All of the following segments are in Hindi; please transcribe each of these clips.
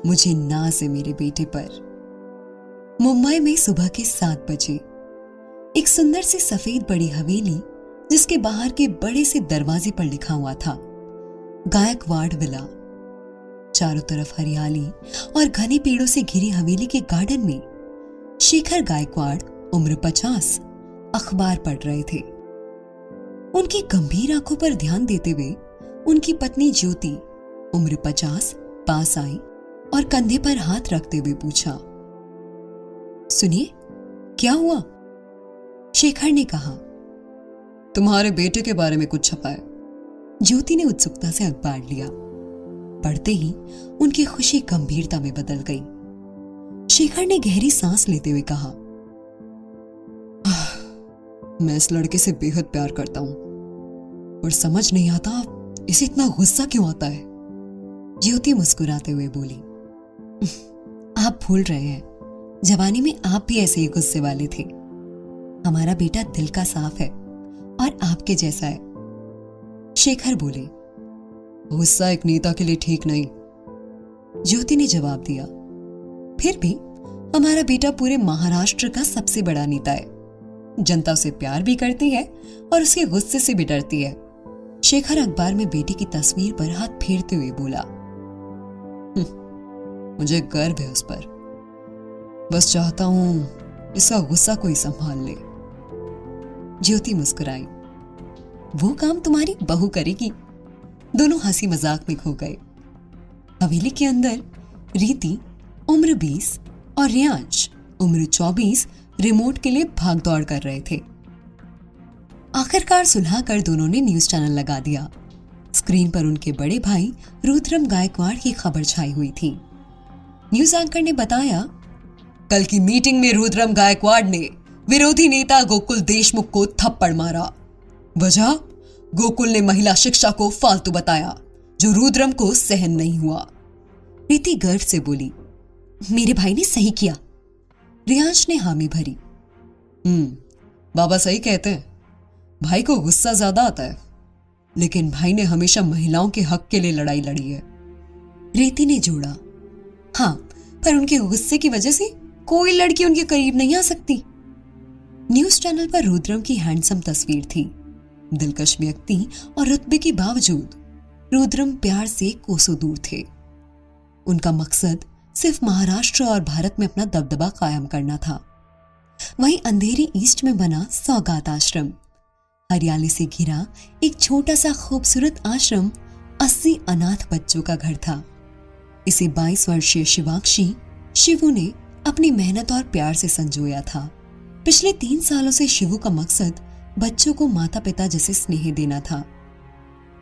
मुझे नाज है मेरे बेटे पर। मुंबई में सुबह के 7 बजे एक सुंदर सी सफेद बड़ी हवेली, जिसके बाहर के बड़े से दरवाजे पर लिखा हुआ था गायकवाड़ विला। चारों तरफ हरियाली और घने पेड़ों से घिरी हवेली के गार्डन में शेखर गायकवाड़ उम्र 50 अखबार पढ़ रहे थे। उनकी गंभीर आंखों पर ध्यान देते हुए उनकी पत्नी ज्योति उम्र 50 पास आई और कंधे पर हाथ रखते हुए पूछा, सुनिए, क्या हुआ? शेखर ने कहा, तुम्हारे बेटे के बारे में कुछ छपा है। ज्योति ने उत्सुकता से अखबार लिया। पढ़ते ही उनकी खुशी गंभीरता में बदल गई। शेखर ने गहरी सांस लेते हुए कहा, मैं इस लड़के से बेहद प्यार करता हूं, और समझ नहीं आता इसे इतना गुस्सा क्यों आता है। ज्योति मुस्कुराते हुए बोली, आप भूल रहे हैं, जवानी में आप भी ऐसे ही गुस्से वाले थे। हमारा बेटा दिल का साफ है और आपके जैसा है। शेखर बोले, गुस्सा एक नेता के लिए ठीक नहीं। ज्योति ने जवाब दिया, फिर भी हमारा बेटा पूरे महाराष्ट्र का सबसे बड़ा नेता है। जनता उसे प्यार भी करती है और उसके गुस्से से भी डरती है। शेखर अखबार में बेटे की तस्वीर पर हाथ फेरते हुए बोला, मुझे गर्व है उस पर। बस चाहता हूं इसका गुस्सा कोई संभाल ले। ज्योति मुस्कुराई, वो काम तुम्हारी बहू करेगी। दोनों हंसी मजाक में खो गए। हवेली के अंदर रीति उम्र 20 और रियांश उम्र 24 रिमोट के लिए भाग दौड़ कर रहे थे। आखिरकार सुलह कर दोनों ने न्यूज चैनल लगा दिया। स्क्रीन पर उनके बड़े भाई रुद्रम गायकवाड़ की खबर छाई हुई थी। न्यूज एंकर ने बताया, कल की मीटिंग में रुद्रम गायकवाड़ ने विरोधी नेता गोकुल देशमुख को थप्पड़ मारा। वजह, गोकुल ने महिला शिक्षा को फालतू बताया, जो रुद्रम को सहन नहीं हुआ। रीति गर्व से बोली, मेरे भाई ने सही किया। रियांश ने हामी भरी, बाबा सही कहते हैं, भाई को गुस्सा ज्यादा आता है, लेकिन भाई ने हमेशा महिलाओं के हक के लिए लड़ाई लड़ी है। रीति ने जोड़ा, हाँ, पर उनके गुस्से की वजह से कोई लड़की उनके करीब नहीं आ सकती। न्यूज चैनल पर रुद्रम की हैंडसम तस्वीर थी। दिलकश व्यक्ति और रुतबे के बावजूद रुद्रम प्यार से कोसों दूर थे। उनका मकसद सिर्फ महाराष्ट्र और भारत में अपना दबदबा कायम करना था। वहीं अंधेरी ईस्ट में बना सौगात आश्रम, हरियाली से घिरा एक छोटा सा खूबसूरत आश्रम 80 अनाथ बच्चों का घर था। इसे 22 वर्षीय शिवाक्षी शिवू ने अपनी मेहनत और प्यार से संजोया था। पिछले 3 सालों से शिवू का मकसद बच्चों को माता पिता जैसे स्नेह देना था।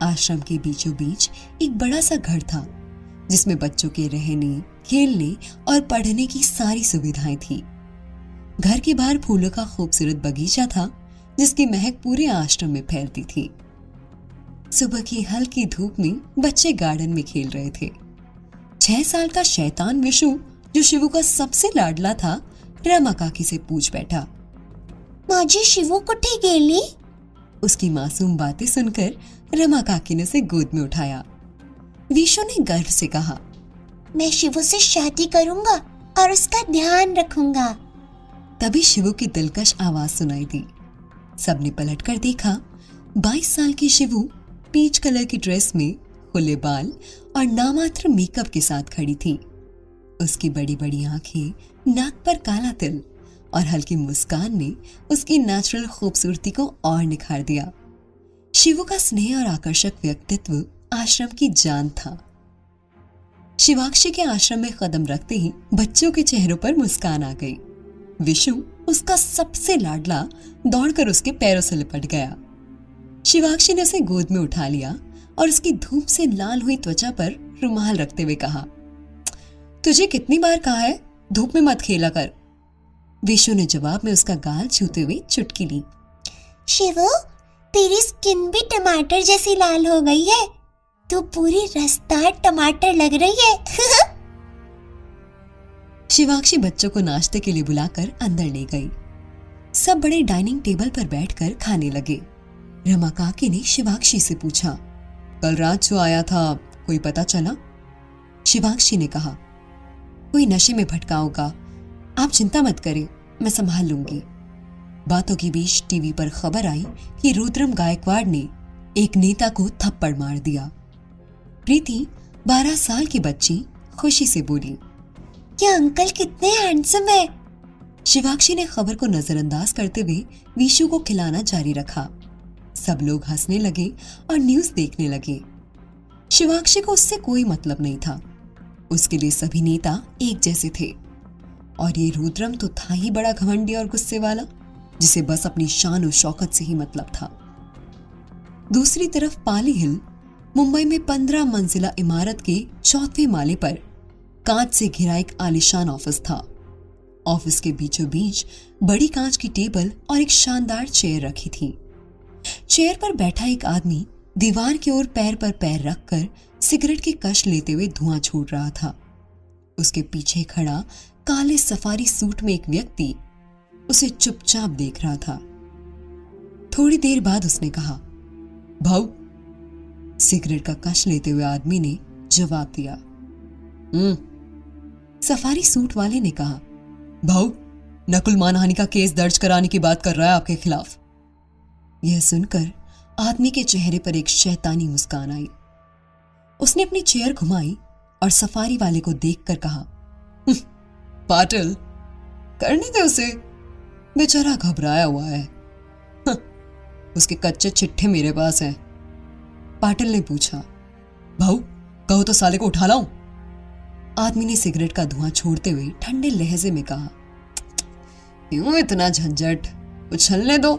आश्रम के बीचों बीच एक बड़ा सा घर था, जिसमें बच्चों के रहने, खेलने और पढ़ने की सारी सुविधाएं थी। घर के बाहर फूलों का खूबसूरत बगीचा था, जिसकी महक पूरे आश्रम में फैलती थी। सुबह की हल्की धूप में बच्चे गार्डन में खेल रहे थे। 6 साल का शैतान विशु, जो शिवू का सबसे लाडला था, रमा काकी से पूछ बैठा, माझी शिवू कुठे गेली? उसकी मासूम बातें सुनकर रमा काकी ने उसे गोद में उठाया। विशु ने गर्व से कहा, मैं शिवू से शादी करूंगा और उसका ध्यान रखूंगा। तभी शिवू की दिलकश आवाज सुनाई दी। सबने पलटकर देखा। 22 साल की शिवू पीच कलर की ड्रेस में, खुले बाल और नामात्र मेकअप के साथ खड़ी थी। उसकी बड़ी बड़ी आंखें, नाक पर काला तिल और हल्की मुस्कान ने उसकी नेचुरल खूबसूरती को और निखार दिया। शिवू का स्नेह और आकर्षक व्यक्तित्व आश्रम की जान था। शिवाक्षी के आश्रम में कदम रखते ही बच्चों के चेहरों पर मुस्कान आ गई। विशु, उसका सबसे लाडला, दौड़कर उसके पैरों से लिपट गया। शिवाक्षी ने उसे गोद में उठा लिया और उसकी धूप से लाल हुई त्वचा पर रुमाल रखते हुए कहा, तुझे कितनी बार कहा है धूप में मत खेला कर। विशु ने जवाब में उसका गाल छूते हुए चुटकी ली। शिवू, तेरी स्किन भी टमाटर जैसी लाल हो गई है, तू पूरी रसदार टमाटर लग रही है। शिवाक्षी बच्चों को नाश्ते के लिए बुलाकर अंदर ले गई। सब बड़े डाइनिंग टेबल पर बैठकर खाने लगे। रमा काकी ने शिवाक्षी से पूछा, कल रात जो आया था कोई पता चला? शिवाक्षी ने कहा, कोई नशे में भटका होगा। आप चिंता मत करें, मैं संभाल लूंगी। बातों के बीच टीवी पर खबर आई कि रुद्रम गायकवाड़ ने एक नेता को थप्पड़ मार दिया। प्रीति 12 साल की बच्ची खुशी से बोली, क्या अंकल कितने हैंडसम है। शिवाक्षी ने खबर को नजरअंदाज करते हुए विशु को खिलाना जारी रखा। सब लोग हंसने लगे और न्यूज देखने लगे। शिवाक्षी को उससे कोई मतलब नहीं था। उसके लिए सभी नेता एक जैसे थे और ये रुद्रम तो था ही बड़ा घमंडी और गुस्से वाला, जिसे बस अपनी शान और शौकत से ही मतलब था। दूसरी तरफ पाली हिल मुंबई में 15 मंजिला इमारत के 4वें माले पर कांच से घिरा एक आलीशान ऑफिस था। ऑफिस के बीचों बीच बड़ी कांच की टेबल और एक शानदार चेयर रखी थी। चेयर पर बैठा एक आदमी दीवार की ओर पैर पर पैर रखकर सिगरेट की कश लेते हुए धुआं छोड़ रहा था। उसके पीछे खड़ा काले सफारी सूट में एक व्यक्ति उसे चुपचाप देख रहा था। थोड़ी देर बाद उसने कहा, भाऊ। सिगरेट का कश लेते हुए आदमी ने जवाब दिया, सफारी सूट वाले ने कहा, भाऊ, नकुल मानहानि का केस दर्ज कराने की बात कर रहा है आपके खिलाफ। यह सुनकर आदमी के चेहरे पर एक शैतानी मुस्कान आई। उसने अपनी चेयर घुमाई और सफारी वाले को देखकर कहा, पाटिल, करने दे उसे, बेचारा घबराया हुआ है। उसके कच्चे चिट्ठे मेरे पास हैं। पाटिल ने पूछा, भाऊ कहो तो साले को उठा लाऊं? आदमी ने सिगरेट का धुआं छोड़ते हुए ठंडे लहजे में कहा, क्यों इतना झंझट, उछलने दो।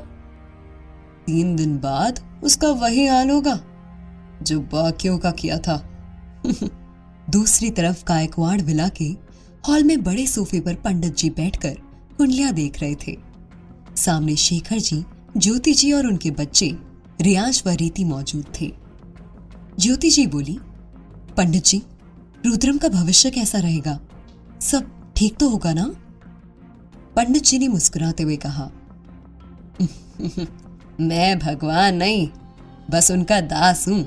3 दिन बाद उसका वही हाल होगा जो बाकियों का किया था। दूसरी तरफ गायकवाड़ विला के हॉल में बड़े सोफे पर पंडित जी बैठकर कुंडलियां देख रहे थे। सामने शेखर जी, ज्योति जी और उनके बच्चे रियाज व रीति मौजूद थे। ज्योति जी बोली, पंडित जी, रुद्रम का भविष्य कैसा रहेगा? सब ठीक तो होगा ना? पंडित जी ने मुस्कुराते हुए कहा, मैं भगवान नहीं, बस उनका दास हूं।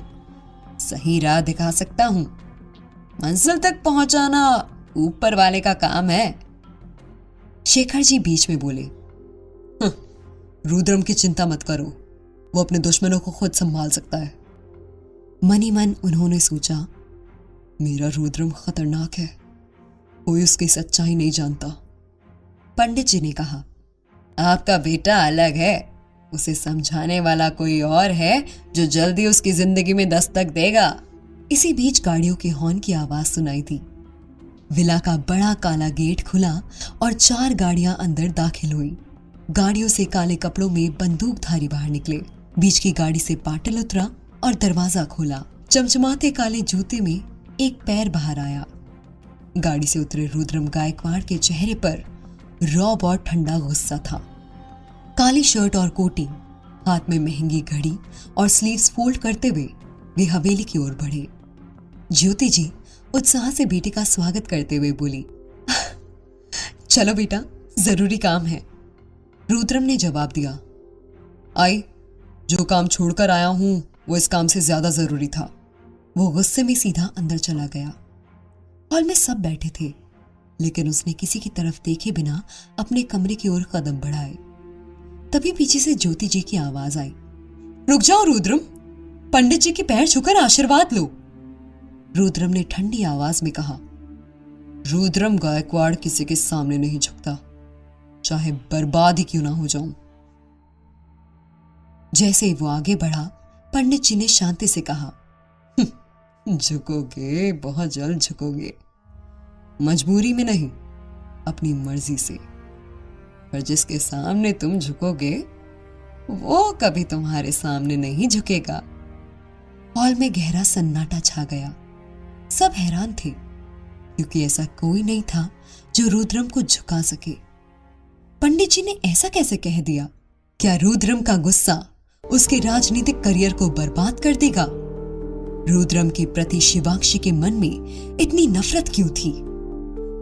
सही राह दिखा सकता हूं। मंजिल तक पहुंचाना ऊपर वाले का काम है। शेखर जी बीच में बोले, रुद्रम की चिंता मत करो, वो अपने दुश्मनों को खुद संभाल सकता है। मनी मन उन्होंने सोचा, मेरा रुद्रम खतरनाक है, कोई उसकी सच्चाई नहीं जानता। पंडित जी ने कहा, आपका बेटा अलग है, उसे समझाने वाला कोई और है जो जल्दी उसकी जिंदगी में दस्तक देगा। इसी बीच गाड़ियों के हॉर्न की आवाज सुनाई दी। विला का बड़ा काला गेट खुला और 4 गाड़ियां अंदर दाखिल हुई। गाड़ियों से काले कपड़ों में बंदूकधारी बाहर निकले। बीच की गाड़ी से पाटिल उतरा और दरवाजा खोला। चमचमाते काले जूते में एक पैर बाहर आया। गाड़ी से उतरे रुद्रम गायकवाड़ के चेहरे पर रौब और ठंडा गुस्सा था। काली शर्ट और कोटी, हाथ में महंगी घड़ी और स्लीव्स फोल्ड करते हुए वे हवेली की ओर बढ़े। ज्योति जी उत्साह से बेटे का स्वागत करते हुए बोली, चलो बेटा, जरूरी काम है। रुद्रम ने जवाब दिया, आई, जो काम छोड़कर आया हूं वो इस काम से ज्यादा जरूरी था। वो गुस्से में सीधा अंदर चला गया। हॉल में सब बैठे थे, लेकिन उसने किसी की तरफ देखे बिना अपने कमरे की ओर कदम बढ़ाए। तभी पीछे से ज्योति जी की आवाज आई, रुक जाओ रुद्रम, पंडित जी के पैर छूकर आशीर्वाद लो। रुद्रम ने ठंडी आवाज में कहा, रुद्रम गायकवाड़ किसी के सामने नहीं झुकता, चाहे बर्बाद ही क्यों ना हो जाऊं। जैसे ही वो आगे बढ़ा, पंडित जी ने शांति से कहा, झुकोगे, बहुत जल्द झुकोगे, मजबूरी में नहीं, अपनी मर्जी से। पर जिसके सामने तुम झुकोगे वो कभी तुम्हारे सामने नहीं झुकेगा। हॉल में गहरा सन्नाटा छा गया। सब हैरान थे, क्योंकि ऐसा कोई नहीं था जो रुद्रम को झुका सके। पंडित जी ने ऐसा कैसे कह दिया? क्या रुद्रम का गुस्सा उसके राजनीतिक करियर को बर्बाद कर देगा? रुद्रम के प्रति शिवाक्षी के मन में इतनी नफरत क्यों थी?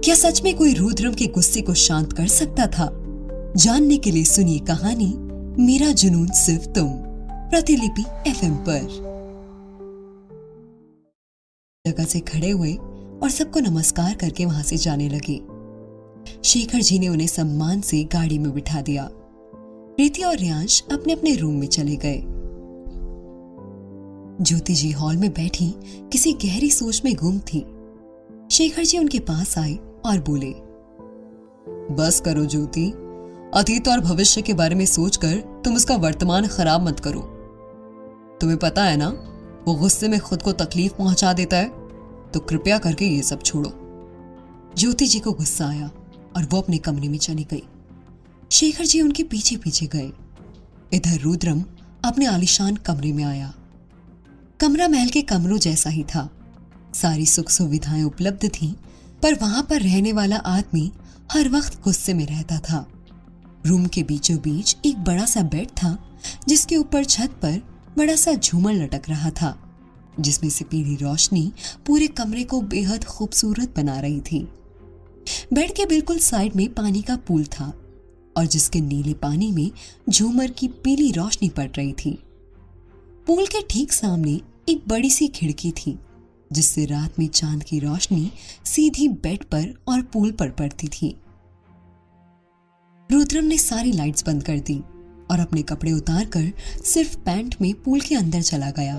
क्या सच में कोई रुद्रम के गुस्से को शांत कर सकता था? जानने के लिए सुनिए कहानी मेरा जुनून सिर्फ तुम, प्रतिलिपि FM पर। जगह से खड़े हुए और सबको नमस्कार करके वहां से जाने लगे। शेखर जी ने उन्हें सम्मान से गाड़ी में बिठा दिया। प्रीति और रियांश अपने अपने रूम में चले गए। ज्योति जी हॉल में बैठी किसी गहरी सोच में गुम थी। शेखर जी उनके पास आए और बोले, बस करो ज्योति, अतीत और भविष्य के बारे में सोचकर तुम उसका वर्तमान खराब मत करो। तुम्हें पता है ना, वो गुस्से में खुद को तकलीफ पहुंचा देता है, तो कृपया करके ये सब छोड़ो। ज्योति जी को गुस्सा आया और वो अपने कमरे में चली गई। शेखर जी उनके पीछे पीछे गए। इधर रुद्रम अपने आलीशान कमरे में आया। कमरा महल के कमरों जैसा ही था। सारी सुख सुविधाएं उपलब्ध थीं, पर वहां पर रहने वाला आदमी हर वक्त गुस्से में रहता था। रूम के बीचों बीच एक बड़ा सा बेड था, जिसके ऊपर छत पर बड़ा सा झूमर लटक रहा था, जिसमें से पीली रोशनी पूरे कमरे को बेहद खूबसूरत बना रही थी। बेड के बिल्कुल साइड में पानी का पूल था और जिसके नीले पानी में झूमर की पीली रोशनी पड़ रही थी। पूल के ठीक सामने एक बड़ी सी खिड़की थी, जिससे रात में चांद की रोशनी सीधी बेड पर और पूल पर पड़ती थी। रुद्रम ने सारी लाइट्स बंद कर दी और अपने कपड़े उतारकर सिर्फ पैंट में पूल के अंदर चला गया।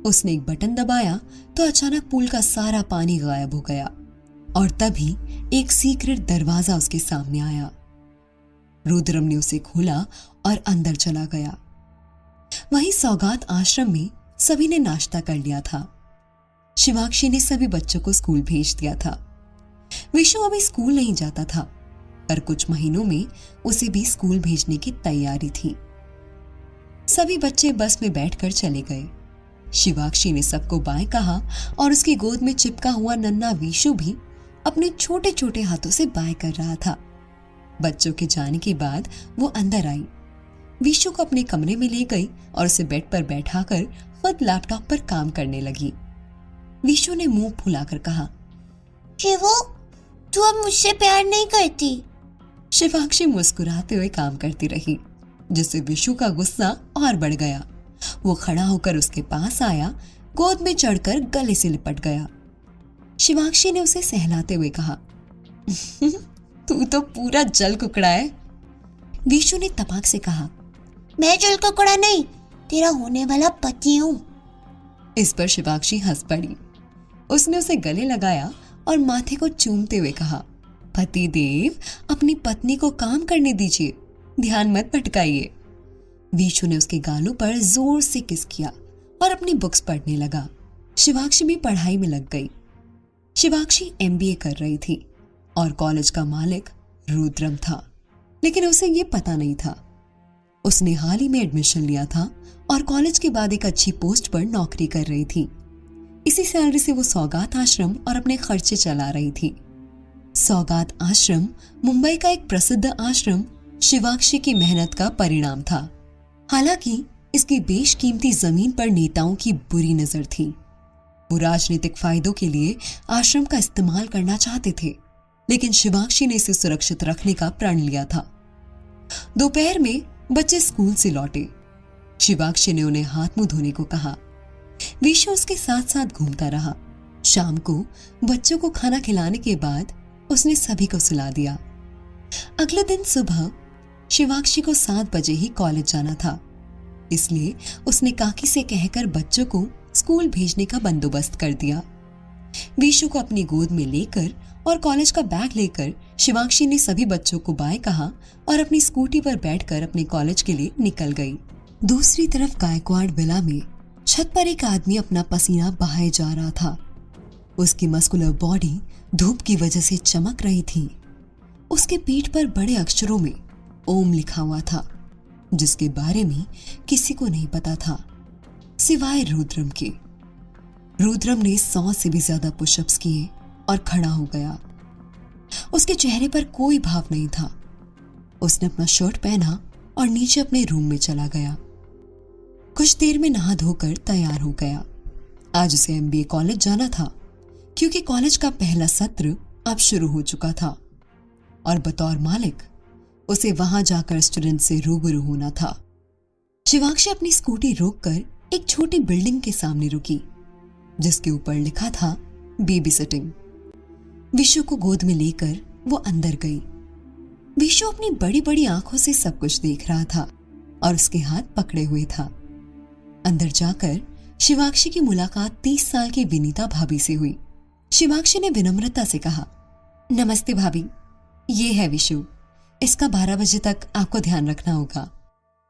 उसने एक बटन दबाया तो अचानक पूल का सारा पानी गायब हो गया और तभी एक सीक्रेट दरवाजा उसके सामने आया। रुद्रम ने उसे खोला और अंदर चला गया। वहीं सौगात आश्रम में सभी ने नाश्ता कर लिया था। शिवाक्षी ने सभी बच्चों को स्कूल भेज दिया था। विशु अभी स्कूल नहीं जाता था, पर कुछ महीनों में उसे भी स्कूल भेजने की तैयारी थी। सभी बच्चे बस में बैठकर चले गए। शिवाक्षी ने सबको बाय कहा और उसकी गोद में चिपका हुआ नन्हा विशु भी अपने छोटे छोटे हाथों से बाय कर रहा था। बच्चों के जाने के बाद वो अंदर आई। विशु को अपने कमरे में ले गई और उसे बेड पर बैठाकर खुद लैपटॉप पर काम करने लगी। विशु ने मुंह फुलाकर कहा, शिवू, तू अब मुझसे प्यार नहीं करती। शिवाक्षी मुस्कुराते हुए काम करती रही, जिससे विशु का गुस्सा और बढ़ गया। वो खड़ा होकर उसके पास आया, गोद में चढ़कर गले से लिपट गया। शिवाक्षी ने उसे सहलाते हुए कहा, तू तो पूरा जल कुकड़ा है। विशु ने तपाक से कहा, मैं जल कुकड़ा नहीं, तेरा होने वाला पति हूं। इस पर शिवाक्षी हंस पड़ी। उसने उसे गले लगाया और माथे को चूमते हुए कहा, पति देव, अपनी पत्नी को काम करने दीजिए, ध्यान मत भटकाइए। विशु ने उसके गालों पर जोर से किस किया और अपनी बुक्स पढ़ने लगा। शिवाक्षी भी पढ़ाई में लग गई। शिवाक्षी MBA कर रही थी और कॉलेज का मालिक रुद्रम था, लेकिन उसे ये पता नहीं था। उसने हाल ही में एडमिशन लिया था और कॉलेज के बाद एक अच्छी पोस्ट पर नौकरी कर रही थी। इसी सैलरी से वो सौगात आश्रम और अपने खर्चे चला रही थी। सौगात आश्रम मुंबई का एक प्रसिद्ध आश्रम शिवाक्षी की मेहनत का परिणाम था। हालांकि इसकी बेशकीमती जमीन पर नेताओं की बुरी नजर थी। वो राजनीतिक फायदों के लिए आश्रम का इस्तेमाल करना चाहते थे, लेकिन शिवाक्षी ने इसे सुरक्षित रखने का प्रण लिया था। दोपहर में बच्चे स्कूल से लौटे। शिवाक्षी ने उन्हें हाथ मुंह धोने को कहा। विशु उसके साथ साथ घूमता रहा। शाम को बच्चों को खाना खिलाने के बाद उसने सभी को सुला दिया। अगले दिन सुबह शिवाक्षी को 7 बजे ही कॉलेज जाना था, इसलिए उसने काकी से कहकर बच्चों को स्कूल भेजने का बंदोबस्त कर दिया। विशु को अपनी गोद में लेकर और कॉलेज का बैग लेकर शिवाक्षी ने सभी बच्चों को बाय कहा और अपनी स्कूटी पर बैठकर अपने कॉलेज के लिए निकल गई। दूसरी तरफ गायकवाड़ विला में छत पर एक आदमी अपना पसीना बहाए जा रहा था। उसकी मस्कुलर बॉडी धूप की वजह से चमक रही थी। उसके पीठ पर बड़े अक्षरों में ओम लिखा हुआ था, जिसके बारे में किसी को नहीं पता था सिवाय रुद्रम के। रुद्रम ने 100 से भी ज्यादा पुशअप्स किए और खड़ा हो गया। उसके चेहरे पर कोई भाव नहीं था। उसने अपना शर्ट पहना और नीचे अपने रूम में चला गया। कुछ देर में नहा धोकर तैयार हो गया। आज उसे MBA कॉलेज जाना था, क्योंकि कॉलेज का पहला सत्र अब शुरू हो चुका था और बतौर मालिक उसे वहां जाकर स्टूडेंट से रूबरू होना था। शिवाक्षी अपनी स्कूटी रोककर एक छोटी बिल्डिंग के सामने रुकी, जिसके ऊपर लिखा था बेबी सिटिंग। विशु को गोद में लेकर वो अंदर गई। विशु अपनी बड़ी बड़ी आंखों से सब कुछ देख रहा था और उसके हाथ पकड़े हुए था। अंदर जाकर शिवाक्षी की मुलाकात 30 साल की विनीता भाभी से हुई। शिवाक्षी ने विनम्रता से कहा, नमस्ते भाभी, ये है विशु, इसका 12 बजे तक आपको ध्यान रखना होगा।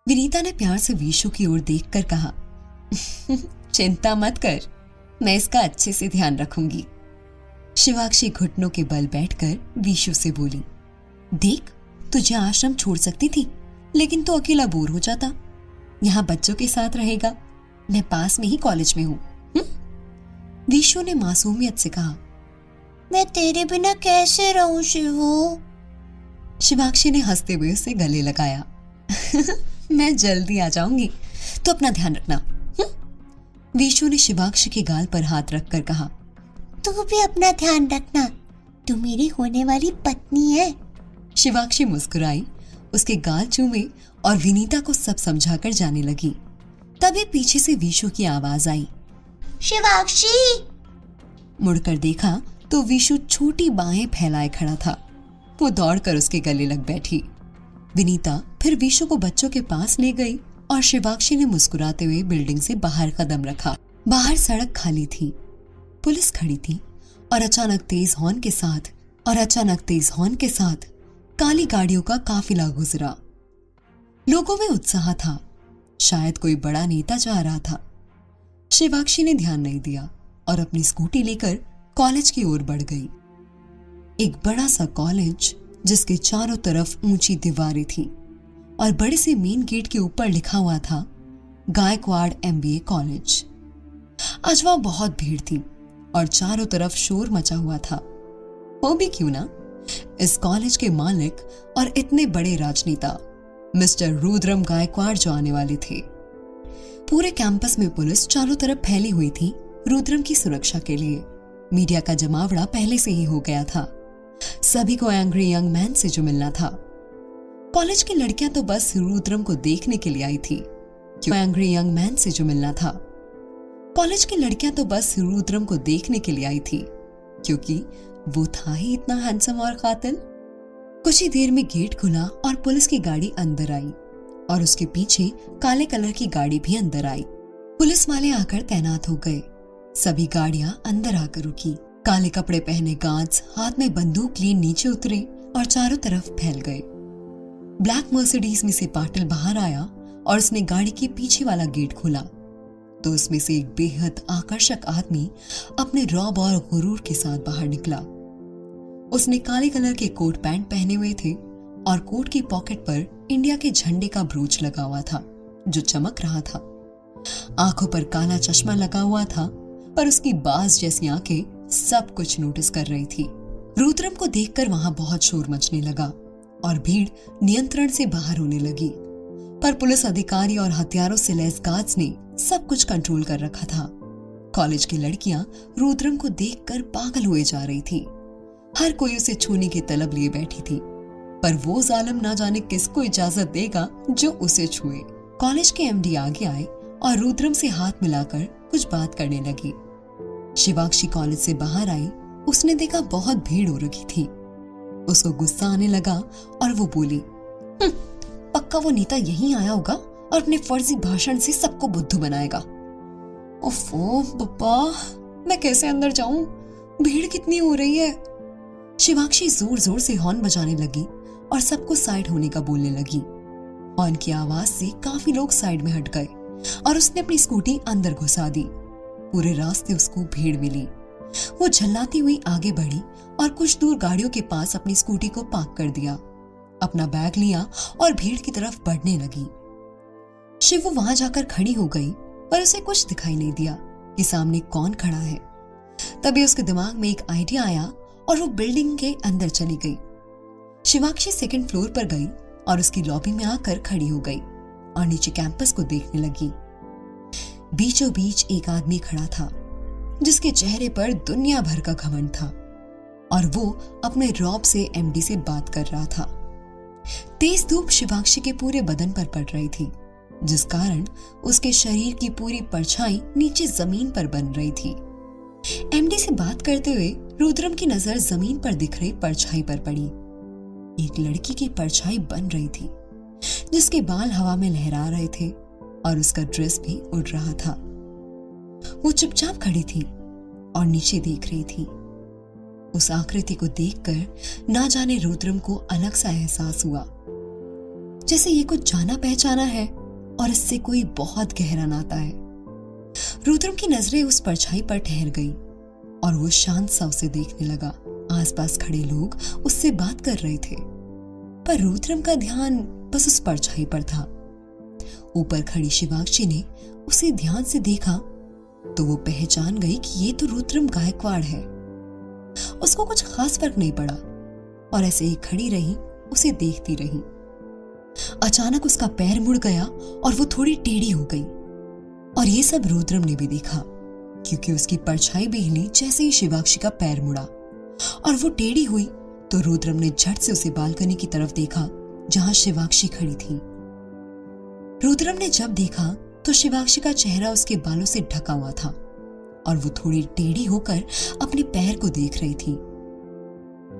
विनीता ने प्यार से विशु की ओर देखकर कहा, चिंता मत कर, मैं इसका अच्छे से ध्यान रखूंगी। शिवाक्षी घुटनों के बल बैठकर विशु से बोली, देख, तुझे आश्रम छोड़ सकती थी, लेकिन तू अकेला बोर हो जाता। यहाँ बच्चों के साथ रहेगा, मैं पास में ही कॉलेज में हूँ। विशु ने मासूमियत से कहा, मैं तेरे बिना कैसे रहूं शिवू? शिवाक्षी ने हंसते हुए उसे गले लगाया। मैं जल्दी आ जाऊंगी, तो अपना ध्यान रखना। विशु ने शिवाक्षी के गाल पर हाथ रखकर कहा, तू भी अपना ध्यान रखना, तू मेरी होने वाली पत्नी है। शिवाक्षी मुस्कुराई, उसके गाल चूमे और विनीता को सब समझाकर जाने लगी। तभी पीछे से विशु की आवाज आई, शिवाक्षी। मुड़कर देखा तो विशु छोटी बाहें फैलाए खड़ा था। वो दौड़कर उसके गले लग बैठी। विनीता फिर विशु को बच्चों के पास ले गई और शिवाक्षी ने मुस्कुराते हुए बिल्डिंग से बाहर कदम रखा। बाहर सड़क खाली थी, पुलिस खड़ी थी और अचानक तेज हॉर्न के साथ काली गाड़ियों का काफिला गुजरा। लोगों में उत्साह था, शायद कोई बड़ा नेता जा रहा था। शिवाक्षी ने ध्यान नहीं दिया और अपनी स्कूटी लेकर कॉलेज की ओर बढ़ गई। एक बड़ा सा कॉलेज जिसके चारों तरफ ऊंची दीवारें थी और बड़े से मेन गेट के ऊपर लिखा हुआ था गायकवाड़ MBA कॉलेज। आज वहां बहुत भीड़ थी और चारों तरफ शोर मचा हुआ था। वो भी क्यों ना, इस कॉलेज के मालिक और इतने बड़े राजनेता मिस्टर रुद्रम गायकवाड़ जो आने वाले थे। पूरे कैंपस में पुलिस चारों तरफ फैली हुई थी रुद्रम की सुरक्षा के लिए। मीडिया का जमावड़ा पहले से ही हो गया था। सभी को एंग्री यंग मैन से जो मिलना था। कॉलेज की लड़कियां तो बस रुद्रम को देखने के लिए आई थी। एंग्री यंग मैन से जो मिलना था। कॉलेज की लड़कियां तो बस रुद्रम को देखने के लिए आई थी, क्योंकि वो था ही इतना हैंडसम और कातिल। कुछ ही देर में गेट खुला और पुलिस की गाड़ी अंदर आई और उसके पीछे काले कलर की गाड़ी भी अंदर आई। पुलिस वाले आकर तैनात हो गए। सभी गाड़ियां अंदर आकर रुकी। काले कपड़े पहने गार्ड्स हाथ में बंदूक लिए नीचे उतरे और चारों तरफ फैल गए। ब्लैक मर्सिडीज में से पाटिल बाहर आया और उसने गाड़ी के पीछे वाला गेट खोला तो उसमें से एक बेहद आकर्षक आदमी अपने रौब और गुरूर के साथ बाहर निकला। उसने काले कलर के कोट पैंट पहने हुए थे और कोट की पॉकेट पर इंडिया के झंडे का ब्रोच लगा हुआ था जो चमक रहा था। आंखों पर काला चश्मा लगा हुआ था, पर उसकी बाज जैसी आंखें सब कुछ नोटिस कर रही थी। रुद्रम को देखकर वहां बहुत शोर मचने लगा और भीड़ नियंत्रण से बाहर होने लगी, पर पुलिस अधिकारी और हथियारों से लैस गार्ड्स ने सब कुछ कंट्रोल कर रखा था। कॉलेज की लड़कियां रुद्रम को देखकर पागल हुए जा रही थी। हर कोई उसे छूने की तलब लिए बैठी थी, पर वो जालिम ना जाने किसको इजाजत देगा जो उसे छुए। कॉलेज के MD आगे आए और रुद्रम से हाथ मिलाकर कुछ बात करने लगी। शिवाक्षी कॉलेज से बाहर आई। उसने देखा बहुत भीड़ हो रखी थी। उसको गुस्सा आने लगा और वो बोली, पक्का वो नेता यहीं आया होगा और अपने फर्जी भाषण से सबको बुद्धू बनाएगा। ओफो पप्पा, मैं कैसे अंदर जाऊं? भीड़ कितनी हो रही है। शिवाक्षी जोर जोर से हॉर्न बजाने लगी और सबको साइड होने का बोलने लगी। हॉर्न की आवाज से काफी लोग साइड में हट गए और उसने अपनी स्कूटी अंदर घुसा दी। पूरे रास्ते उसको भीड़ मिली। वो झल्लाती हुई आगे बढ़ी और कुछ दूर गाड़ियों के पास अपनी स्कूटी को पार्क कर दिया, अपना बैग लिया और भीड़ की तरफ बढ़ने लगी। शिवू वहां जाकर खड़ी हो गई, पर उसे कुछ दिखाई नहीं दिया कि सामने कौन खड़ा है। तभी उसके दिमाग में एक आइडिया आया और वो बिल्डिंग के अंदर चली गई। शिवाक्षी 2nd फ्लोर पर गई और उसकी लॉबी में आकर खड़ी हो गई और नीचे कैंपस को देखने लगी। बीचों बीच एक आदमी खड़ा था जिसके चेहरे पर दुनिया भर का घमंड था और वो अपने रौब से MD से बात कर रहा था। तेज धूप शिवाक्षी के पूरे बदन पर पड़ रही थी, जिस कारण उसके शरीर की पूरी परछाई नीचे जमीन पर बन रही थी। एमडी से बात करते हुए रुद्रम की नजर जमीन पर दिख रही परछाई पर पड़ी। एक लड़की की परछाई बन रही थी जिसके बाल हवा में लहरा रहे थे और उसका ड्रेस भी उड़ रहा था। वो चुपचाप खड़ी थी और नीचे देख रही थी। उस आकृति को देखकर ना जाने रुद्रम को अलग सा एहसास हुआ, जैसे ये कुछ जाना पहचाना है और इससे कोई बहुत गहरा नाता है। रुद्रम की नजरें उस परछाई पर ठहर गई और वो शांत सा उसे देखने लगा। आसपास खड़े लोग उससे बात कर रहे थे, पर रुद्रम का ध्यान बस उस परछाई पर था। ऊपर खड़ी शिवाक्षी ने उसे ध्यान से देखा तो वो पहचान गई कि ये तो रुद्रम गायकवाड़ है। उसको कुछ खास फर्क नहीं पड़ा और ऐसे ही खड़ी रही, उसे देखती रही। अचानक उसका पैर मुड़ गया और वो थोड़ी टेढ़ी हो गई और ये सब रुद्रम ने भी देखा, क्योंकि उसकी परछाई भी हिली जैसे ही शिवाक्षी का पैर मुड़ा और वो टेढ़ी हुई तो रुद्रम ने झट से उसे बालकनी की तरफ देखा जहां शिवाक्षी खड़ी थी। रुद्रम ने जब देखा तो शिवाक्षी का चेहरा उसके बालों से ढका हुआ था और वो थोड़ी टेढ़ी होकर अपने पैर को देख रही थी।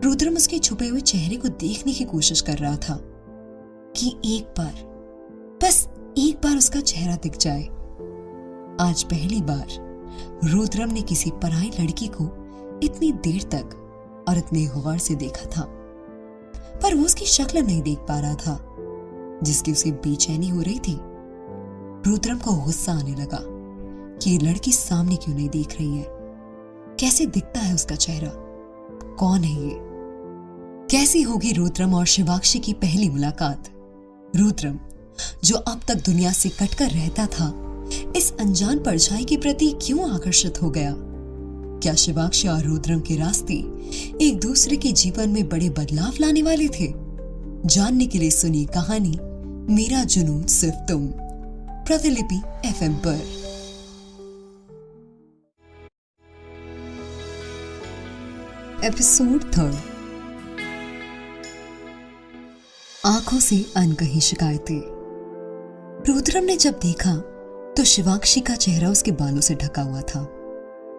रुद्रम उसके छुपे हुए चेहरे को देखने की कोशिश कर रहा था कि एक बार, बस एक बार उसका चेहरा दिख जाए। आज पहली बार रुद्रम ने किसी पराई लड़की को इतनी देर तक और इतने गौर से देखा था, पर वो उसकी शक्ल नहीं देख पा रहा था जिसकी उसे बेचैनी हो रही थी। रुद्रम को गुस्सा आने लगा कि ये लड़की सामने क्यों नहीं देख रही है, कैसे दिखता है उसका चेहरा, कौन है ये, कैसी होगी रुद्रम और शिवाक्षी की पहली मुलाकात। रुद्रम जो अब तक दुनिया से कटकर रहता था, इस अनजान परछाई के प्रति क्यों आकर्षित हो गया। क्या शिवाक्षी और रुद्रम के रास्ते एक दूसरे के जीवन में बड़े बदलाव लाने वाले थे? जानने के लिए सुनिए कहानी मेरा जुनून सिर्फ तुम, प्रतिलिपि FM पर। एपिसोड 3। आंखों से अनकही शिकायतें। रुद्रम ने जब देखा तो शिवाक्षी का चेहरा उसके बालों से ढका हुआ था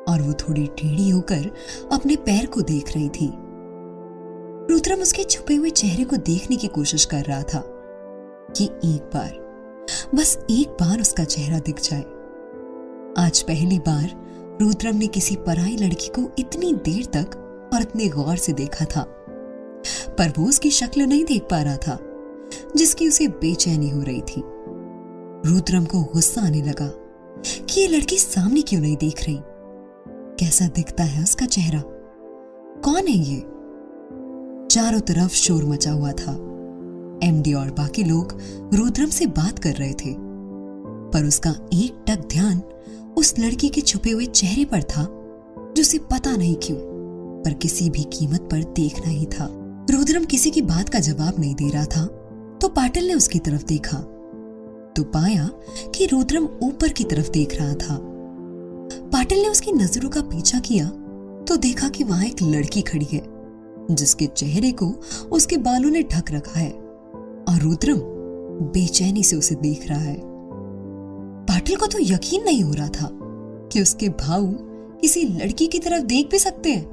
और वो थोड़ी टेढ़ी होकर अपने पैर को देख रही थी। रुद्रम उसके छुपे हुए चेहरे को देखने की कोशिश कर रहा था कि एक बार, बस एक बार उसका चेहरा दिख जाए। आज पहली बार रुद्रम ने किसी पराई लड़की को इतनी देर तक और इतने गौर से देखा था, पर वो उसकी शक्ल नहीं देख पा रहा था जिसकी उसे बेचैनी हो रही थी। रुद्रम को गुस्सा आने लगा कि ये लड़की सामने क्यों नहीं देख रही, कैसा दिखता है उसका चेहरा, कौन है ये। चारों तरफ शोर मचा हुआ था। एमडी और बाकी लोग रुद्रम से बात कर रहे थे, पर उसका एक टक ध्यान उस लड़की के छुपे हुए चेहरे पर था जो उसे पता नहीं क्यों पर किसी भी कीमत पर देखना ही था। रुद्रम किसी की बात का जवाब नहीं दे रहा था तो पाटिल ने उसकी तरफ देखा तो पाया कि रुद्रम ऊपर की तरफ देख रहा था। पाटिल ने उसकी नजरों का पीछा किया तो देखा कि वहां एक लड़की खड़ी है जिसके चेहरे को उसके बालों ने ढक रखा है और रुद्रम बेचैनी से उसे देख रहा है। पाटिल को तो यकीन नहीं हो रहा था कि उसके भाऊ किसी लड़की की तरफ देख भी सकते हैं,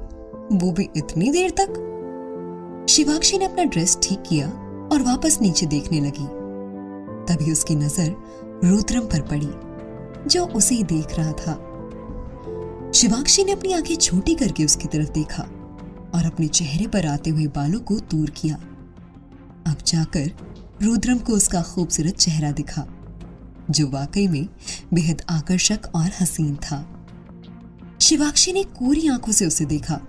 वो भी इतनी देर तक। शिवाक्षी ने अपना ड्रेस ठीक किया और वापस नीचे देखने लगी। तभी उसकी नजर रुद्रम पर पड़ी जो उसे ही देख रहा था। शिवाक्षी ने अपनी आंखें छोटी करके उसकी तरफ देखा और अपने चेहरे पर आते हुए बालों को दूर किया। अब जाकर रुद्रम को उसका खूबसूरत चेहरा दिखा जो वाकई में बेहद आकर्षक और हसीन था। शिवाक्षी ने कोरी आंखों से उसे देखा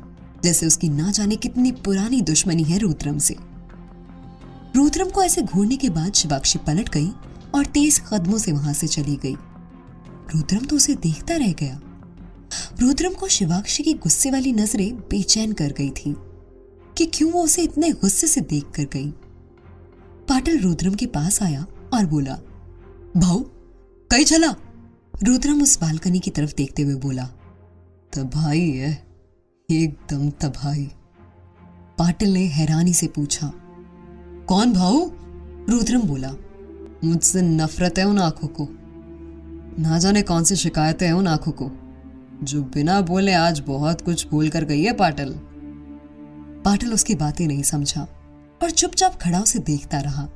जैसे उसकी ना जाने कितनी पुरानी दुश्मनी है रुद्रम से। रुद्रम को ऐसे घूरने के बाद शिवाक्षी पलट गई और तेज कदमों से वहां से चली गई। रुद्रम तो उसे देखता रह गया। रुद्रम को शिवाक्षी की गुस्से वाली नजरें बेचैन कर गई थी कि क्यों वो उसे इतने गुस्से से देख कर गई। पाटिल रुद्रम के पास आया और बोला, भाऊ कहीं चला? रुद्रम उस बालकनी की तरफ देखते हुए बोला, तबाही है, एकदम तबाही। पाटिल ने हैरानी से पूछा, कौन भाऊ? रुद्रम बोला, मुझसे नफरत है उन आंखों को, ना जाने कौन सी शिकायतें हैं उन आंखों को। जो बिना बोले आज बहुत कुछ बोल कर गई है पाटिल। पाटिल उसकी बातें नहीं समझा और चुपचाप खड़ा उसे देखता रहा।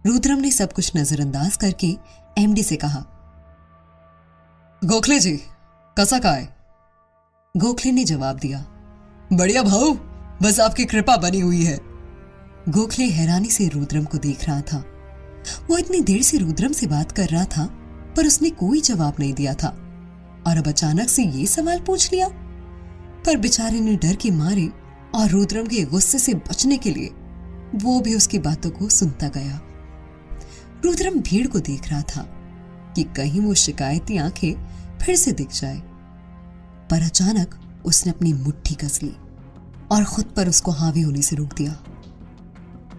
रुद्रम ने सब कुछ नजरअंदाज करके एमडी से कहा, गोखले जी कैसा का है? गोखले ने जवाब दिया, बढ़िया भाऊ, बस आपकी कृपा बनी हुई है। गोखले हैरानी से रुद्रम को देख रहा था। वो इतनी देर से रुद्रम से बात कर रहा था पर उसने कोई जवाब नहीं दिया था और अब अचानक से ये सवाल पूछ लिया। पर बेचारे ने डर के मारे और रुद्रम के गुस्से से बचने के लिए वो भी उसकी बातों को सुनता गया। रुद्रम भीड़ को देख रहा था कि कहीं वो शिकायती आंखें फिर से दिख जाए, पर अचानक उसने अपनी मुट्ठी कस ली और खुद पर उसको हावी होने से रोक दिया।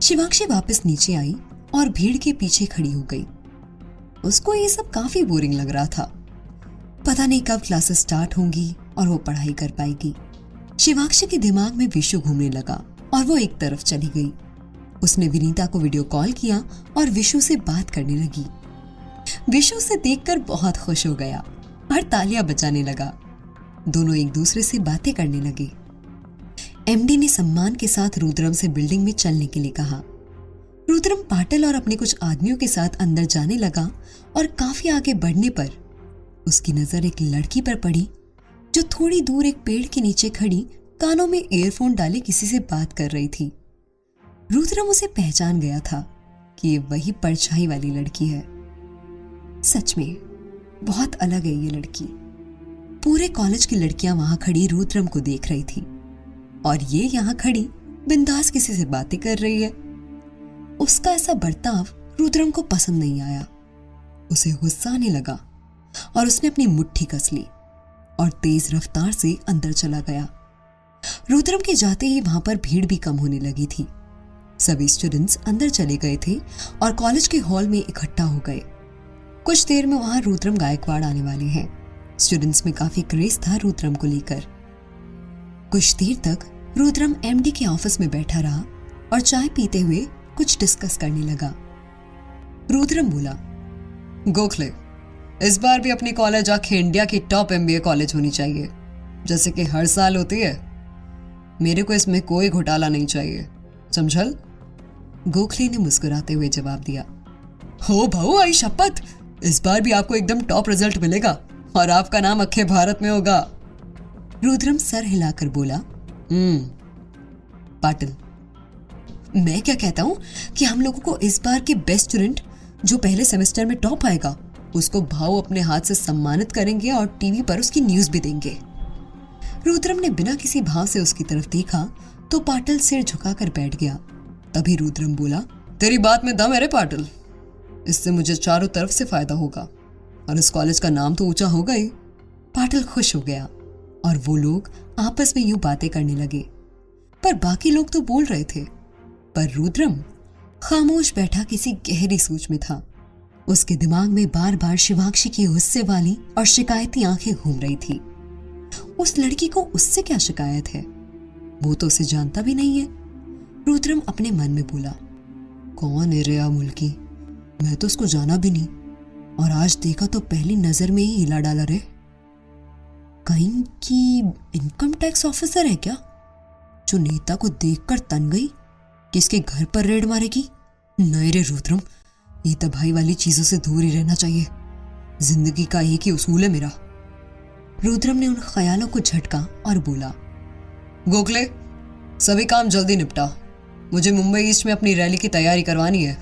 शिवांक्षी वापस नीचे आई और भीड़ के पीछे खड़ी हो गई। उसको ये सब काफी बोरिंग लग रहा था। पता नहीं कब क्लासेस स्टार्ट होंगी और वो पढ़ाई कर पाएगी। शिवांक्षी के दिमाग में विशु घूमने लगा और वो एक तरफ चली गई। उसने विनीता को वीडियो कॉल किया और विशु से बात करने लगी। विशु से देखकर बहुत खुश हो गया और तालियां बजाने लगा। दोनों एक दूसरे से बातें करने लगे। एमडी ने सम्मान के साथ रुद्रम से बिल्डिंग में चलने के लिए कहा। रुद्रम पाटिल और अपने कुछ आदमियों के साथ अंदर जाने लगा और काफी आगे बढ़ने पर उसकी नजर एक लड़की पर पड़ी जो थोड़ी दूर एक पेड़ के नीचे खड़ी कानों में ईयरफोन डाले किसी से बात कर रही थी। रुद्रम उसे पहचान गया था कि ये वही परछाई वाली लड़की है। सच में बहुत अलग है ये लड़की। पूरे कॉलेज की लड़कियां वहां खड़ी रुद्रम को देख रही थी और ये यहां खड़ी बिंदास किसी से बातें कर रही है। उसका ऐसा बर्ताव रुद्रम को पसंद नहीं आया। उसे गुस्सा आने लगा और उसने अपनी मुट्ठी कस ली और तेज रफ्तार से अंदर चला गया। रुद्रम के जाते ही वहां पर भीड़ भी कम होने लगी थी। सभी स्टूडेंट्स अंदर चले गए थे और कॉलेज के हॉल में इकट्ठा हो गए। कुछ देर में वहां रुद्रम गायकवाड़ आने वाले हैं। स्टूडेंट्स में काफी क्रेज था रुद्रम को लेकर। कुछ देर तक रुद्रम एमडी के ऑफिस में बैठा रहा और चाय पीते हुए कुछ डिस्कस करने लगा। रुद्रम बोला, गोखले, इस बार भी अपनी कॉलेज आके इंडिया की टॉप एमबीए कॉलेज होनी चाहिए, जैसे कि हर साल होती है। मेरे को इसमें कोई घोटाला नहीं चाहिए, समझल? गोखले ने मुस्कुराते हुए जवाब दिया, हो भाऊ, आई शपथ, इस बार भी आपको एकदम टॉप रिजल्ट मिलेगा और आपका नाम अखे भारत में होगा। रुद्रम सर हिलाकर बोला, पाटिल, मैं क्या कहता हूं कि हम लोगों को इस बार के बेस्ट स्टूडेंट जो पहले सेमेस्टर में टॉप आएगा उसको भाऊ अपने हाथ से सम्मानित करेंगे और टीवी पर उसकी न्यूज भी देंगे। रुद्रम ने बिना किसी भाव से उसकी तरफ देखा तो पाटिल सिर झुकाकर बैठ गया। तभी रुद्रम बोला, तेरी बात में दम है रे पाटिल, इससे मुझे चारों तरफ से फायदा होगा और इस कॉलेज का नाम तो ऊंचा होगा ही। पाटिल खुश हो गया और वो लोग आपस में यूं बातें करने लगे, पर बाकी लोग तो बोल रहे थे, पर रुद्रम खामोश बैठा किसी गहरी सोच में था। उसके दिमाग में बार बार शिवांक्षी की गुस्से वाली और शिकायती आंखें घूम रही थी। उस लड़की को उससे क्या शिकायत है? वो तो उसे जानता भी नहीं है। रुद्रम अपने मन में बोला, कौन है रिया मुल्की? मैं तो उसको जाना भी नहीं और आज देखा तो पहली नजर में ही हिला डाला रे। कहीं की इनकम टैक्स ऑफिसर है क्या, जो नेता को देखकर तन गई कि इसके घर पर रेड मारेगी? नहीं रे रुद्रम, ये तबाही वाली चीजों से दूर ही रहना चाहिए। जिंदगी का एक ही उसूल है मेरा। रुद्रम ने उन ख्यालों को झटका और बोला, गोखले, सभी काम जल्दी निपटा। मुझे मुंबई ईस्ट में अपनी रैली की तैयारी करवानी है,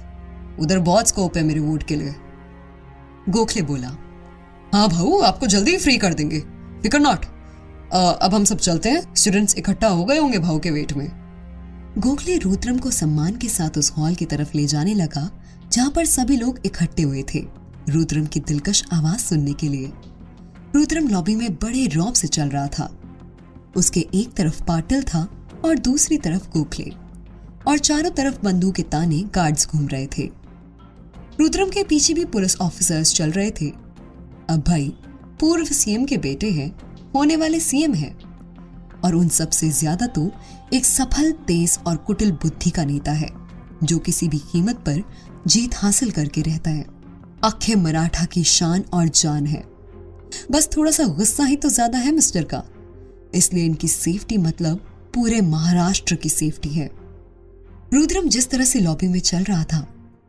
उधर बहुत स्कोप है मेरे वोट के लिए। गोखले बोला, हाँ भाऊ, आपको जल्दी ही फ्री कर देंगे, फिकर नॉट। अब हम सब चलते हैं, स्टूडेंट्स इकट्ठा हो गए होंगे भाऊ के वेट में। गोखले रुद्रम को सम्मान के साथ उस हॉल की तरफ ले जाने लगा जहां पर सभी लोग इकट्ठे हुए थे रुद्रम की दिलकश आवाज सुनने के लिए। रुद्रम लॉबी में बड़े रौब से चल रहा था। उसके एक तरफ पाटिल था और दूसरी तरफ गोखले, और चारों तरफ बंदूक के ताने गार्ड्स घूम रहे थे। रुद्रम के पीछे भी पुलिस ऑफिसर्स चल रहे थे। अब भाई पूर्व सीएम के बेटे हैं, होने वाले सीएम हैं, और उन सबसे ज्यादा तो एक सफल, तेज और कुटिल बुद्धि का नेता है जो किसी भी कीमत पर जीत हासिल करके रहता है। अखे मराठा की शान और जान है। बस थोड़ा सा गुस्सा ही तो ज्यादा है मिस्टर का, इसलिए इनकी सेफ्टी मतलब पूरे महाराष्ट्र की सेफ्टी है। रुद्रम जिस तरह से लॉबी में चल रहा था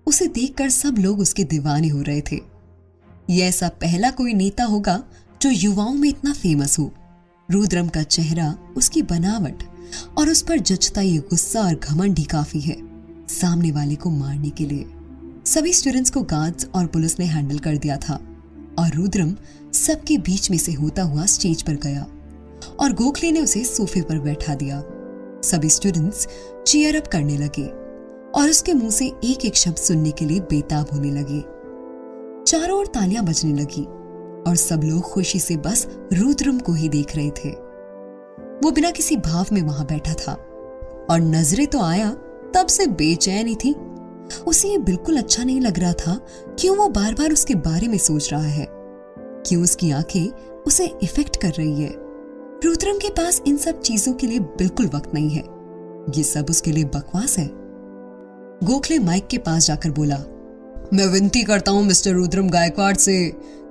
उसे देखकर सब लोग उसके दीवाने हो रहे थे। यह ऐसा पहला कोई नेता होगा जो युवाओं में इतना फेमस हो। रुद्रम का चेहरा, उसकी बनावट और उस पर जचता ये गुस्सा और घमंड ही काफी है सामने वाले को मारने के लिए। सभी स्टूडेंट्स को गार्ड्स और पुलिस ने हैंडल कर दिया था और रुद्रम सबके बीच में से होता हुआ स्टेज पर गया और गोखले ने उसे सोफे पर बैठा दिया। सभी स्टूडेंट्स चीयर अप करने लगे और उसके मुंह से एक एक शब्द सुनने के लिए बेताब होने लगे। चारों ओर तालियां बजने लगी और सब लोग खुशी से बस रुद्रम को ही देख रहे थे। वो बिना किसी भाव में वहां बैठा था और नजरें तो आया तब से बेचैन ही थी। उसे ये बिल्कुल अच्छा नहीं लग रहा था क्यों वो बार बार उसके बारे में सोच रहा है, क्यों उसकी आंखें उसे इफेक्ट कर रही है। रुद्रम के पास इन सब चीजों के लिए बिल्कुल वक्त नहीं है, ये सब उसके लिए बकवास है। गोखले माइक के पास जाकर बोला, मैं विनती करता हूं मिस्टर रुद्रम गायकवाड़ से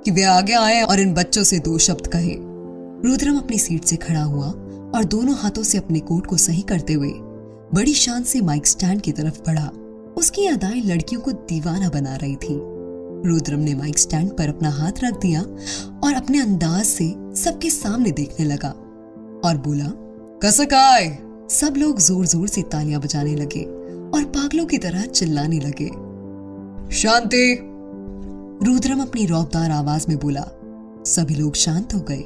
कि वे आगे आए और इन बच्चों से 2 शब्द कहें। रुद्रम अपनी सीट से खड़ा हुआ और दोनों हाथों से अपने कोट को सही करते हुए बड़ी शान से माइक स्टैंड की तरफ बढ़ा। उसकी अदाएं लड़कियों को दीवाना बना रही थी। रुद्रम ने माइक स्टैंड पर अपना हाथ रख दिया और अपने अंदाज से सबके सामने देखने लगा और बोला, कैसे काय? सब लोग जोर जोर से तालियां बजाने लगे और पागलों की तरह चिल्लाने लगे। शांति, रुद्रम अपनी रौबदार आवाज में बोला। सभी लोग शांत हो गए।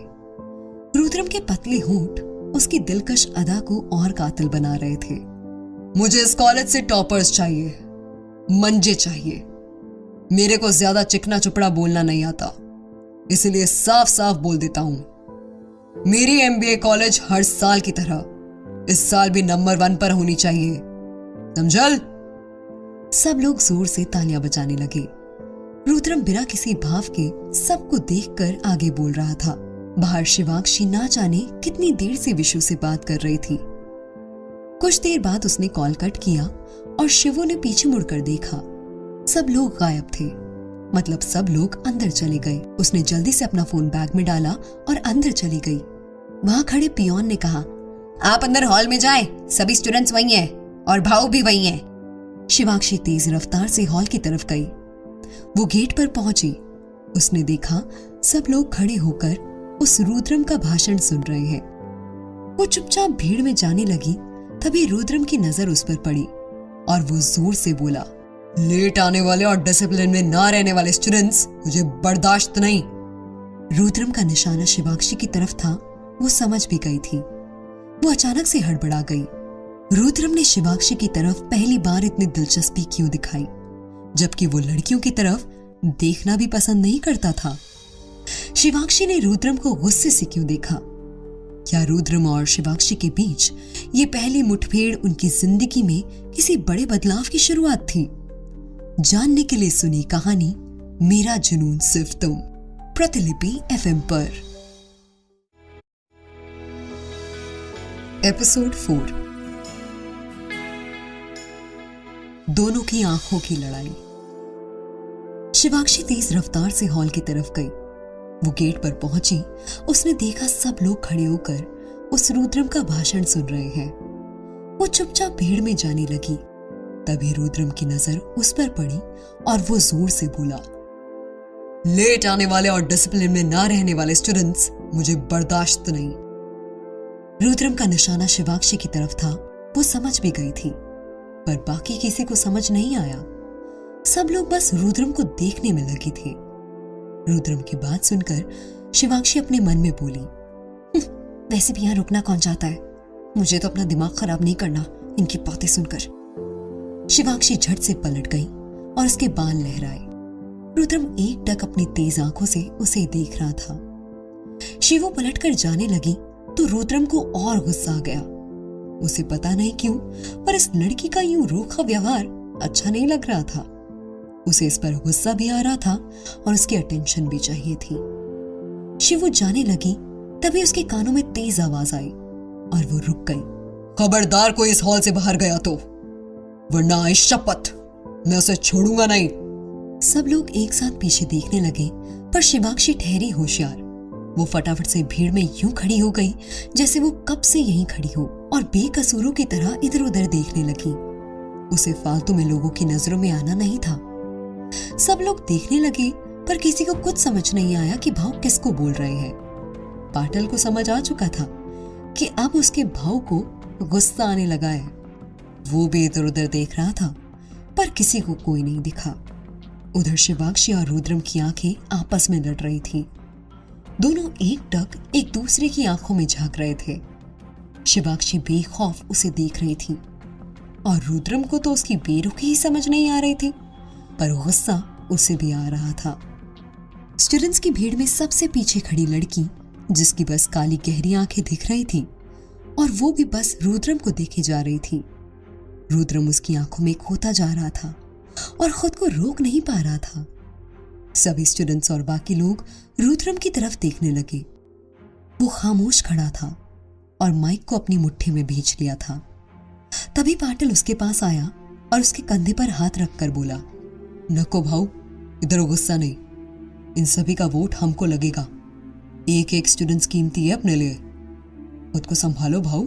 रुद्रम के पतले होंठ उसकी दिलकश अदा को और कातिल बना रहे थे। मुझे इस कॉलेज से टॉपर्स चाहिए, मंजे चाहिए। मेरे को ज्यादा चिकना चुपड़ा बोलना नहीं आता, इसलिए साफ साफ बोल देता हूं। मेरी एमबीए कॉलेज हर साल की तरह इस साल भी नंबर 1 पर होनी चाहिए, समझल? सब लोग जोर से तालियां बजाने लगे। रुद्रम बिना किसी भाव के सबको देखकर आगे बोल रहा था। बाहर शिवांक्षी ना जाने कितनी देर से विशु से बात कर रही थी। कुछ देर बाद उसने कॉल कट किया और शिवू ने पीछे मुड़कर देखा। सब लोग गायब थे, मतलब सब लोग अंदर चले गए। उसने जल्दी से अपना फोन बैग में डाला और अंदर चली गई। वहां खड़े पियोन ने कहा, आप अंदर हॉल में जाएं, सभी स्टूडेंट्स वहीं हैं और भाऊ भी वहीं हैं। शिवांक्षी तेज रफ्तार से हॉल की तरफ गई। वो गेट पर पहुंची। उसने देखा सब लोग खड़े होकर उस रुद्रम का भाषण सुन रहे हैं। वो चुपचाप भीड़ में जाने लगी। तभी रुद्रम की नजर उस पर पड़ी और वो जोर से बोला, लेट आने वाले और डिसिप्लिन में ना रहने वाले स्टूडेंट्स मुझे बर्दाश्त नहीं। रुद्रम का निशाना शिवांक्षी की तरफ था। वो समझ भी गई थी। वो अचानक से हड़बड़ा गई। रुद्रम ने शिवांक्षी की तरफ पहली बार इतनी दिलचस्पी क्यों दिखाई, जबकि वो लड़कियों की तरफ देखना भी पसंद नहीं करता था। शिवांक्षी ने रुद्रम को गुस्से से क्यों देखा? क्या रुद्रम और शिवांक्षी के बीच ये पहली मुठभेड़ उनकी जिंदगी में किसी बड़े बदलाव की शुरुआत थी? जानने के लिए सुनी कहानी मेरा जुनून सिर्फ तुम, प्रतिलिपि एफएम पर। एपिसोड 4, दोनों की आंखों की लड़ाई। शिवांक्षी तेज रफ्तार से हॉल की तरफ गई। वो गेट पर पहुंची। उसने देखा सब लोग खड़े होकर उस रुद्रम का भाषण सुन रहे हैं। वो चुपचाप भीड़ में जाने लगी। तभी रुद्रम की नजर उस पर पड़ी और वो जोर से बोला, लेट आने वाले और डिसिप्लिन में ना रहने वाले स्टूडेंट्स मुझे बर्दाश्त नहीं। रुद्रम का निशाना शिवांक्षी की तरफ था। वो समझ भी गई थी, पर बाकी किसी को समझ नहीं आया। सब लोग बस रुद्रम को देखने में लगे थे। रुद्रम की बात सुनकर शिवांक्षी अपने मन में बोली, वैसे भी यहाँ रुकना कौन चाहता है, मुझे तो अपना दिमाग खराब नहीं करना इनकी बातें सुनकर। शिवांक्षी झट से पलट गई और उसके बाल लहराए। रुद्रम एकटक अपनी तेज आंखों से उसे देख रहा था। शिवू पलटकर जाने लगी तो रुद्रम को और गुस्सा आ गया। उसे पता नहीं क्यों, पर इस लड़की का यूं रूखा व्यवहार अच्छा नहीं लग रहा था। उसे इस पर गुस्सा भी आ रहा था और उसकी अटेंशन भी चाहिए थी। शिवू जाने लगी तभी उसके कानों में तेज आवाज आई और वो रुक गई। खबरदार कोई इस हॉल से बाहर गया तो, वरना आई शपथ मैं उसे छोड़ूंगा नहीं। सब लोग एक साथ पीछे देखने लगे, पर शिवांक्षी ठहरी होशियार। वो फटाफट से भीड़ में यूं खड़ी हो गई जैसे वो कब से यहीं खड़ी हो और बेकसूरों की तरह इधर उधर देखने लगी। उसे फालतू में लोगों की नजरों में आना नहीं था। सब लोग देखने लगे पर किसी को कुछ समझ नहीं आया कि भाव किसको बोल रहे हैं। पाटिल को समझ आ चुका था कि अब उसके भाव को गुस्सा आने लगा है। वो भी इधर उधर देख रहा था पर किसी को कोई नहीं दिखा। उधर शिवाक्षी और रुद्रम की आंखें आपस में लड़ रही थी। दोनों एकटक एक दूसरे की आंखों में झांक रहे थे। शिवाक्षी बेखौफ उसे देख रही थी और रुद्रम को तो उसकी बेरुखी ही समझ नहीं आ रही थी, पर गुस्सा उसे भी आ रहा था। स्टूडेंट्स की भीड़ में सबसे पीछे खड़ी लड़की, जिसकी बस काली गहरी आंखें दिख रही थी और वो भी बस रुद्रम को देखे जा रही थी। रुद्रम उसकी आंखों में खोता जा रहा था और खुद को रोक नहीं पा रहा था। सभी स्टूडेंट्स और बाकी लोग रुद्रम की तरफ देखने लगे। वो खामोश खड़ा था और माइक को अपनी मुट्ठी में भींच लिया था। तभी पाटिल उसके पास आया और उसके कंधे पर हाथ रखकर बोला, नको भाऊ, इधर गुस्सा नहीं, इन सभी का वोट हमको लगेगा। एक एक स्टूडेंट्स कीमती है अपने लिए, खुद को संभालो भाऊ।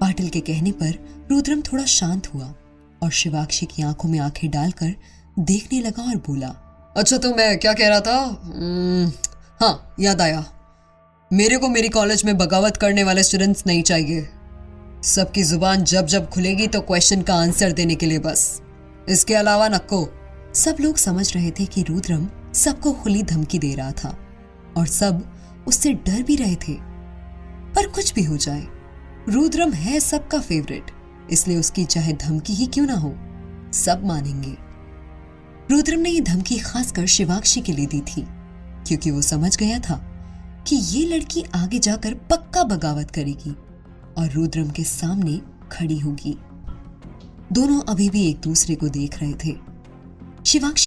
पाटिल के कहने पर रुद्रम थोड़ा शांत हुआ और शिवाक्षी की आंखों में आंखें डालकर देखने लगा और बोला, अच्छा तो मैं क्या कह रहा था, हाँ याद आया, मेरे को मेरी कॉलेज में बगावत करने वाले स्टूडेंट्स नहीं चाहिए। सबकी जुबान जब जब खुलेगी तो क्वेश्चन का आंसर देने के लिए बस, इसके अलावा नको। सब लोग समझ रहे थे कि रुद्रम सबको खुली धमकी दे रहा था और सब उससे डर भी रहे थे। पर कुछ भी हो जाए, रुद्रम है सबका फेवरेट, इसलिए उसकी चाहे धमकी ही क्यों ना हो, सब मानेंगे। रुद्रम ने ये धमकी खासकर शिवाक्षी के लिए दी थी, क्योंकि वो समझ गया था कि ये लड़की आगे जाकर पक्का बगावत करेगी और रुद्रम के सामने खड़ी होगी। दोनों अभी भी एक दूसरे को देख रहे थे। शिवाक्षी